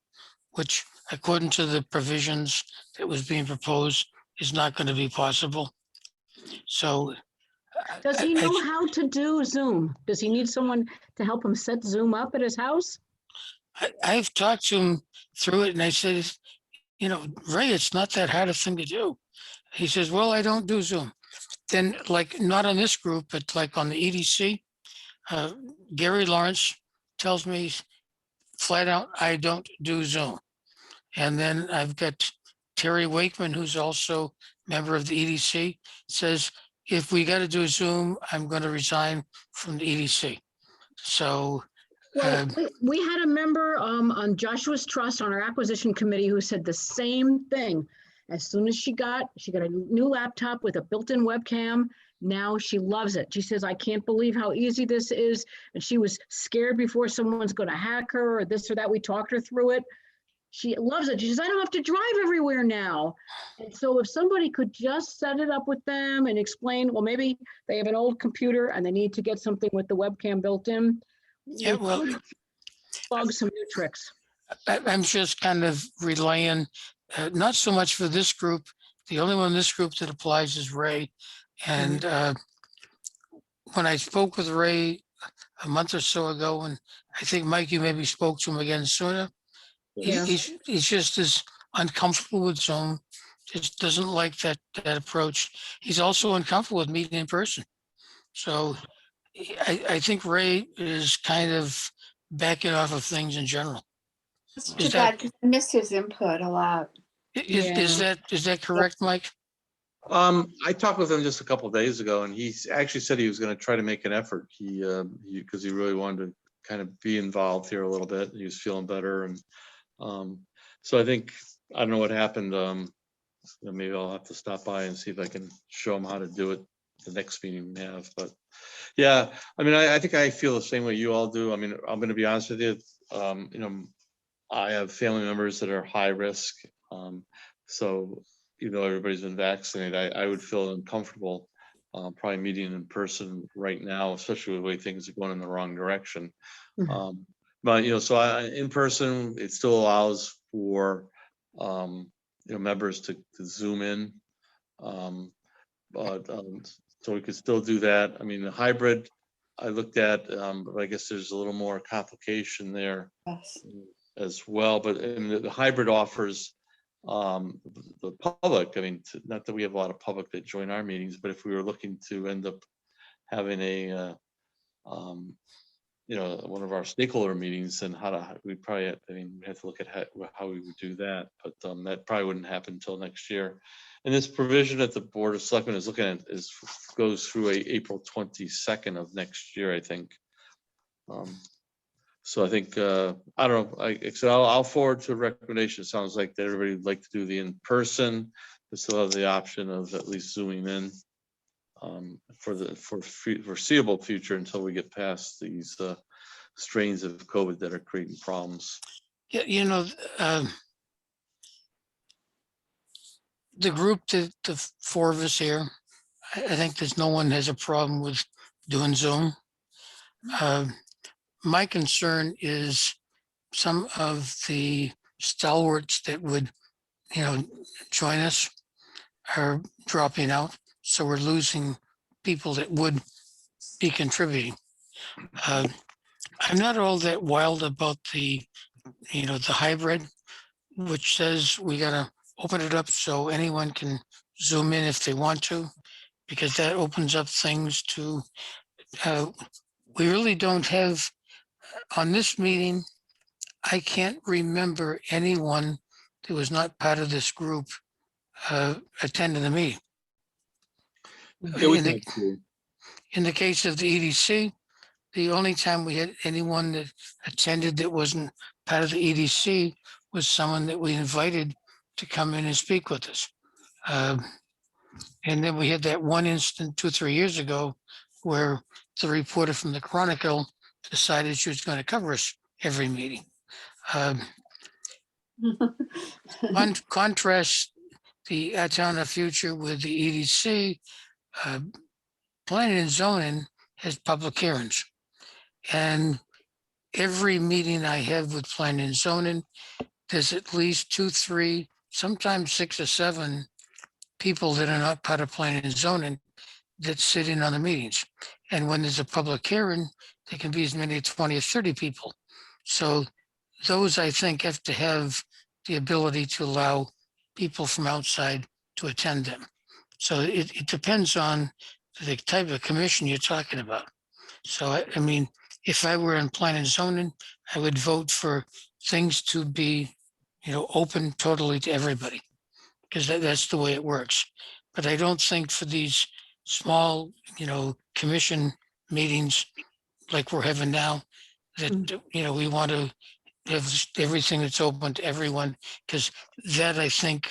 which according to the provisions that was being proposed is not going to be possible. So does he know how to do Zoom? Does he need someone to help him set Zoom up at his house? I've talked to him through it and I said, you know, Ray, it's not that hard a thing to do. He says, well, I don't do Zoom. Then like not on this group, but like on the EDC, Gary Lawrence tells me flat out, I don't do Zoom. And then I've got Terry Wakeman, who's also member of the EDC, says, if we got to do Zoom, I'm going to resign from the EDC. So, Well, we had a member on Joshua's Trust on our acquisition committee who said the same thing. As soon as she got a new laptop with a built-in webcam. Now she loves it. She says, I can't believe how easy this is. And she was scared before someone's going to hack her or this or that. We talked her through it. She loves it. She says, I don't have to drive everywhere now. And so if somebody could just set it up with them and explain, well, maybe they have an old computer and they need to get something with the webcam built in. yeah, well, Bug some new tricks. I'm just kind of relying, not so much for this group. The only one in this group that applies is Ray. And when I spoke with Ray a month or so ago, and I think Mike, you maybe spoke to him again sooner. Yeah. He's just as uncomfortable with Zoom, just doesn't like that approach. He's also uncomfortable with meeting in person. So I think Ray is kind of backing off of things in general. It's Is too bad because I missed his input a lot. Is that correct, Mike? I talked with him just a couple of days ago, and he actually said he was going to try to make an effort. Because he really wanted to kind of be involved here a little bit. He was feeling better, and so I think I don't know what happened. Maybe I'll have to stop by and see if I can show him how to do it the next meeting we have. But yeah, I mean, I think I feel the same way you all do. I mean, I'm going to be honest with you. You know, I have family members that are high risk. So even though everybody's been vaccinated, I would feel uncomfortable probably meeting in person right now, especially with the way things are going in the wrong direction. But you know, so in person, it still allows for you know, members to Zoom in. But so we could still do that. I mean, the hybrid I looked at, but I guess there's a little more complication there Yes. as well. But the hybrid offers the public, I mean, not that we have a lot of public that join our meetings, but if we were looking to end up having a one of our stakeholder meetings, and we probably, we have to look at how we would do that, but that probably wouldn't happen until next year. And this provision that the Board of Selectmen is looking at goes through April 22nd of next year, I think. So I think, I don't know, so I'll forward to a recommendation. It sounds like that everybody would like to do the in-person, but still have the option of at least zooming in for the foreseeable future until we get past these strains of COVID that are creating problems. Yeah, the group, the four of us here, I think there's no one has a problem with doing Zoom. My concern is some of the stalwarts that would, join us are dropping out. So we're losing people that would be contributing. I'm not all that wild about the hybrid, which says we gotta open it up so anyone can zoom in if they want to, because that opens up things to, we really don't have, on this meeting, I can't remember anyone that was not part of this group attending the meeting. Yeah, we In the- can do. In the case of the EDC, the only time we had anyone that attended that wasn't part of the EDC was someone that we invited to come in and speak with us. And then we had that one incident 2-3 years ago where the reporter from the Chronicle decided she was going to cover us every meeting. Contrast the Town of Future with the EDC. Planning and zoning has public hearings. And every meeting I have with planning and zoning, there's at least 2, 3, sometimes 6 or 7 people that are not part of planning and zoning that sit in on the meetings. And when there's a public hearing, there can be as many as 20 or 30 people. So those, I think, have to have the ability to allow people from outside to attend them. So it depends on the type of commission you're talking about. So, I mean, if I were in planning and zoning, I would vote for things to be, open totally to everybody, because that's the way it works. But I don't think for these small, commission meetings like we're having now, that, we want to have everything that's open to everyone, because that, I think,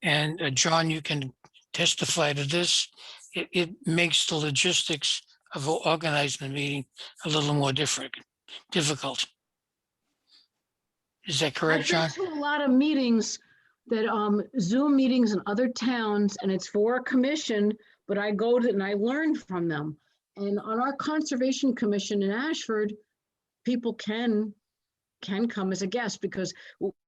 and John, you can testify to this, it makes the logistics of organizing the meeting a little more difficult. Is that correct, John? I've been to a lot of meetings that Zoom meetings in other towns, and it's for a commission, but I go to and I learn from them. And on our Conservation Commission in Ashford, people can come as a guest because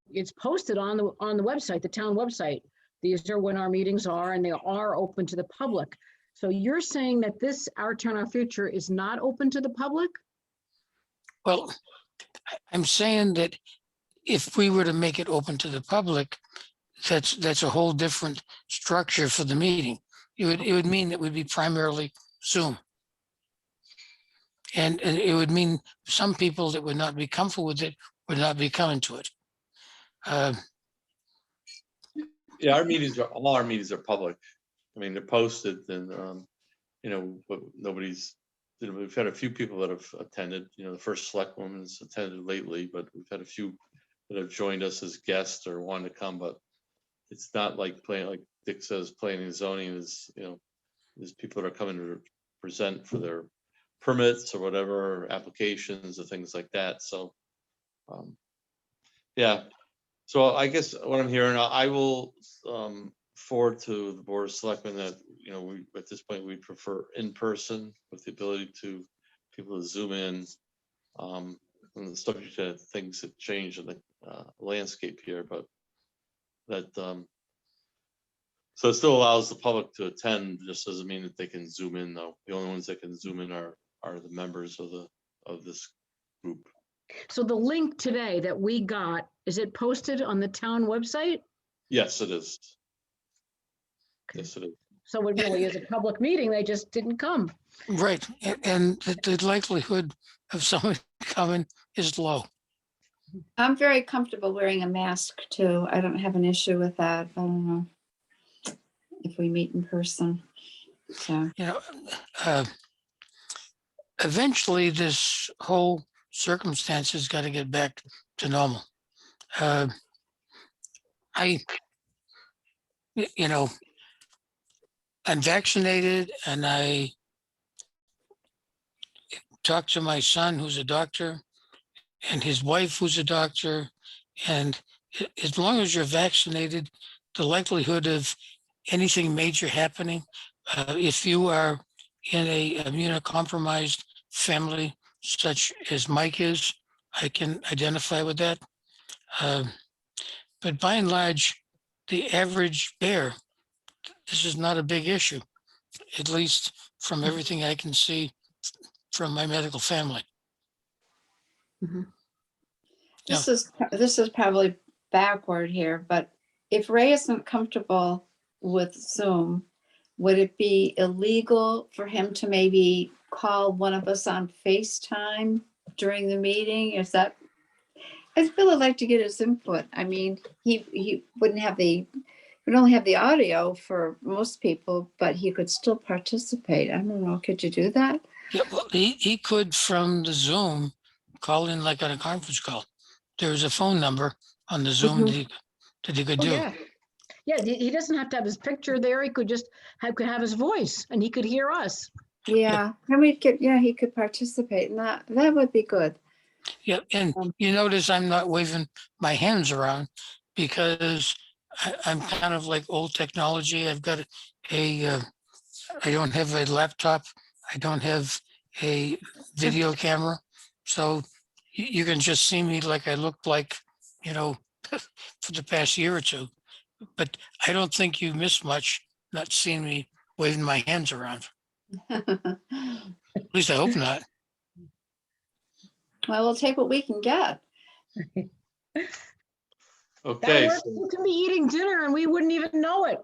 it's posted on the website, the town website. These are when our meetings are, and they are open to the public. So you're saying that this, Our Town, Our Future, is not open to the public? Well, I'm saying that if we were to make it open to the public, that's a whole different structure for the meeting. It would mean that we'd be primarily Zoom. And it would mean some people that would not be comfortable with it would not be coming to it. Yeah, all our meetings are public. I mean, they're posted, and but nobody's. We've had a few people that have attended. The first select woman's attended lately, but we've had a few that have joined us as guests or wanted to come. But it's not like Dick says, planning and zoning is. There's people that are coming to present for their permits or whatever, applications or things like that. So, yeah. So I guess what I'm hearing, I will forward to the Board of Selectmen that, we, at this point, we prefer in person with the ability to people to zoom in. And the subject to things that change in the landscape here, but that, so it still allows the public to attend, just doesn't mean that they can zoom in though. The only ones that can zoom in are the members of this group. So the link today that we got, is it posted on the town website? Yes, it is. Yes, it is. So it really is a public meeting. They just didn't come. Right, and the likelihood of someone coming is low. I'm very comfortable wearing a mask too. I don't have an issue with that. I don't know if we meet in person. So, You know, eventually this whole circumstance has got to get back to normal. Uh, I, you know, I'm vaccinated and I talked to my son who's a doctor and his wife who's a doctor. And as long as you're vaccinated, the likelihood of anything major happening, if you are in a immunocompromised family such as Mike is, I can identify with that. But by and large, the average bear, this is not a big issue, at least from everything I can see from my medical family. this is probably backward here, but if Ray isn't comfortable with Zoom, would it be illegal for him to maybe call one of us on FaceTime during the meeting? Is that, I'd really like to get his input. I mean, he wouldn't have would only have the audio for most people, but he could still participate. I don't know, could you do that? Yeah, well, he could from the Zoom call in like on a conference call. There's a phone number on the Zoom that he could Oh, do. yeah. Yeah, he doesn't have to have his picture there. He could just could have his voice and he could hear us. Yeah, and he could participate, and that would be good. Yeah, and you notice I'm not waving my hands around because I'm kind of like old technology. I've got I don't have a laptop. I don't have a video camera. So you can just see me like I look like, for the past year or two. But I don't think you miss much not seeing me waving my hands around. At least I hope not. Well, we'll take what we can get. Okay, That so we could be eating dinner and we wouldn't even know it.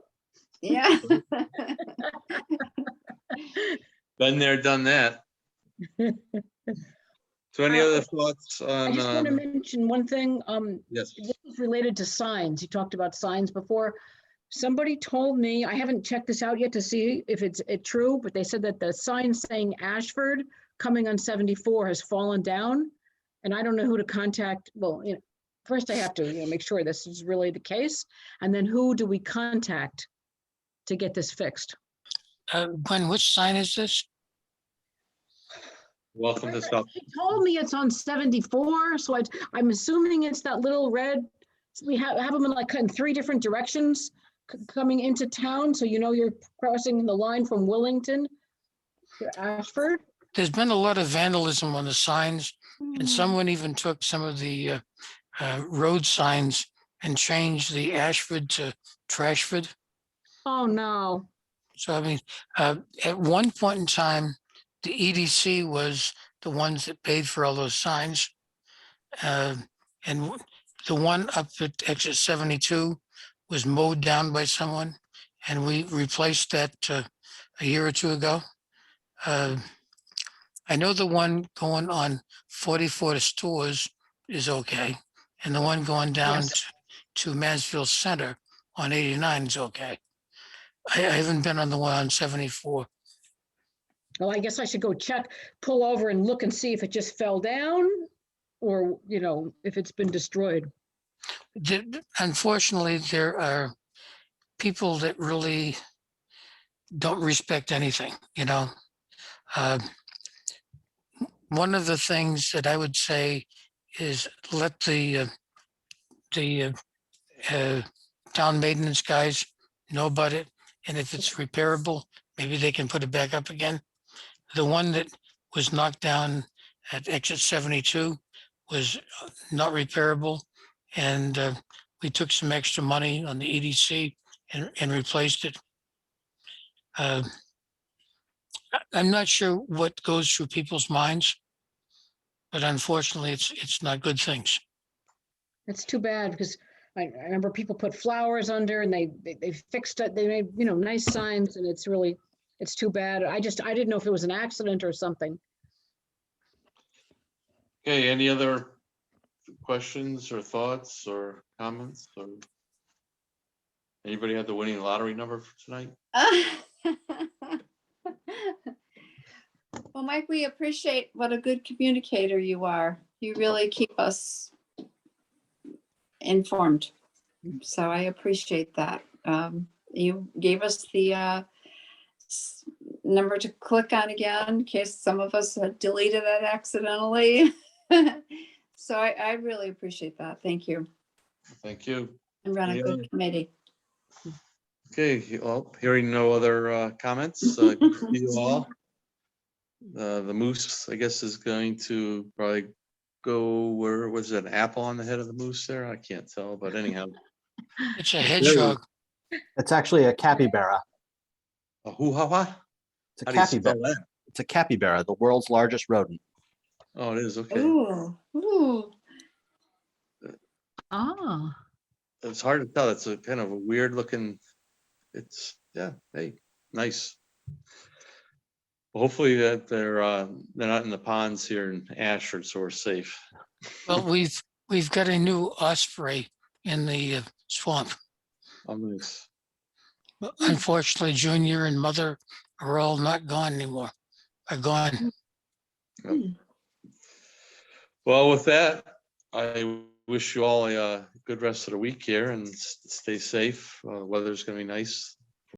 Yeah. been there, done that. So any other thoughts I on, just want to mention one thing. yes, This is related to signs. You talked about signs before. Somebody told me, I haven't checked this out yet to see if it's true, but they said that the sign saying Ashford coming on 74 has fallen down. And I don't know who to contact. Well, first I have to make sure this is really the case. And then who do we contact to get this fixed? Gwen, which sign is this? welcome to South. They told me it's on 74, so I'm assuming it's that little red. We have them in like in 3 different directions coming into town, so you're crossing the line from Willington to Ashford. There's been a lot of vandalism on the signs, and someone even took some of the road signs and changed the Ashford to Trashford. Oh, no. So, I mean, at one point in time, the EDC was the ones that paid for all those signs. And the one up at exit 72 was mowed down by someone, and we replaced that a year or two ago. I know the one going on 44 to Stores is okay, and the one going down to Mansfield Center on 89 is okay. I haven't been on the one on 74. Well, I guess I should go pull over and look and see if it just fell down or, if it's been destroyed. Unfortunately, there are people that really don't respect anything, One of the things that I would say is let the town maintenance guys know about it. And if it's repairable, maybe they can put it back up again. The one that was knocked down at exit 72 was not repairable. And we took some extra money on the EDC and replaced it. I'm not sure what goes through people's minds, but unfortunately it's not good things. It's too bad because I remember people put flowers under and they fixed it. They made, nice signs and it's too bad. I didn't know if it was an accident or something. Okay, any other questions or thoughts or comments or? Anybody have the winning lottery number for tonight? Well, Mike, we appreciate what a good communicator you are. You really keep us informed. So I appreciate that. You gave us the number to click on again in case some of us had deleted it accidentally. So I really appreciate that. Thank you. Thank you. And run a Any good other- committee. Okay, well, hearing no other comments, good to see you all. The moose, I guess, is going to probably go, where was it, an apple on the head of the moose there? I can't tell, but anyhow. It's a hedgehog. It's actually a capybara. A hoo-ha-ha? It's a How do you capybara. spell that? It's a capybara, the world's largest rodent. Oh, it is, okay. Ooh, ooh. Ah. It's hard to tell. It's a kind of a weird looking, yeah, hey, nice. Well, hopefully that they're not in the ponds here in Ashford, so we're safe. Well, we've got a new osprey in the swamp. Oh, nice. But unfortunately, Junior and Mother are all not gone anymore. Are gone. Well, with that, I wish you all a good rest of the week here and stay safe. The weather's gonna be nice